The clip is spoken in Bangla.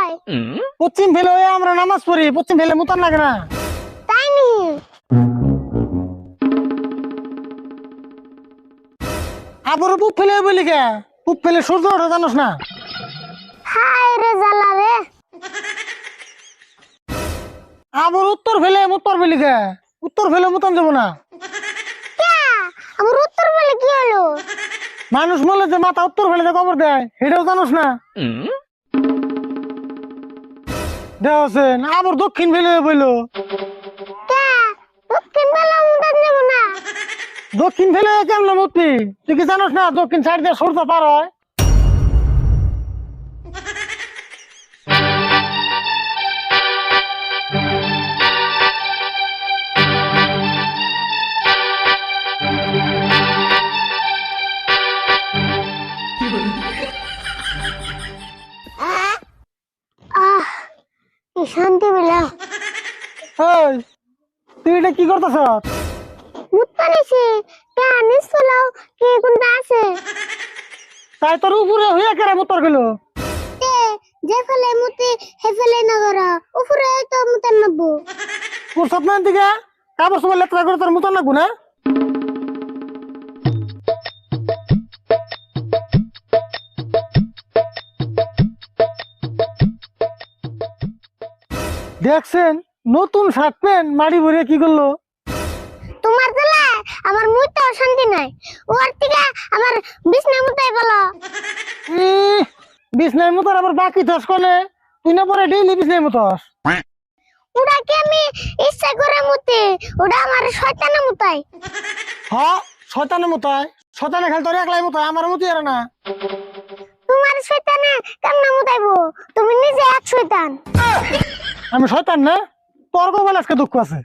হয়? পশ্চিম ফেলে হয়ে আমরা নামাজ পড়ি, পশ্চিম ফেলে মুতান লাগে না। তাই নি? আবার পুপ ফেলে বলি কে? পুপ ফেলে সূর্য ওঠে জানোস না? হায় রে জ্বালা রে। আবার উত্তর ফেলে উত্তর বলি কে? উত্তর ফেলে মুতান যাবো না। ক্যা? আমার উত্তর বলে কি হলো? মানুষ বলে যে মাথা উত্তর ফেলে যে কবর দেয়, এটাও জানোস না? দেওয়াছেন আবার দক্ষিণ ফেলে বইলো। ক্যা? দক্ষিণ বেলা উঠে যাব না। দক্ষিণ ফেলে কেমন মুতি? তুই কি জানোস না দক্ষিণ সাইড দিয়ে সূর্য পার হয়? আহ, কি শান্তি পেলাম। এই, তুই এটা কি করতেছ? মুত্তা নিছি। ক্যা নিচতলাও কি কোনটা আছে? তাই তোর উপরে হইয়া কেরা উত্তর গেল? তে যে ফেলে মুতি হে ফেলে না করা। উপরে তো মুতান নব্বো। তোর স্বপ্নের দিকে কাপড় সময় লেত্রা করে তোর মুতন লাগবো না? দেখছেন নতুন শার্ট প্যান্ট মাড়ি ভরে কি করলো? তোমার জেলা আমার মুইতে শান্তি নাই। ওর থেকে আমার বিছনা মুতাই বলো। বিছনার মতো আবার বাকি দশ কলে তুই না পরে ডেইলি বিছনার মতো ওটা কি আমি ইচ্ছা করে মুতি? ওটা আমার শয়তানে মুতাই। হ্যাঁ শয়তানের মতো শয়তানে খেল তোর একলাই মতো আমার মতো আর না। তোমার শয়তানে কেমনে মুতাইবো? তুমি নিজে এক শয়তান। আমি শয়তান না, তোর কপালে আজকে দুঃখ আছে।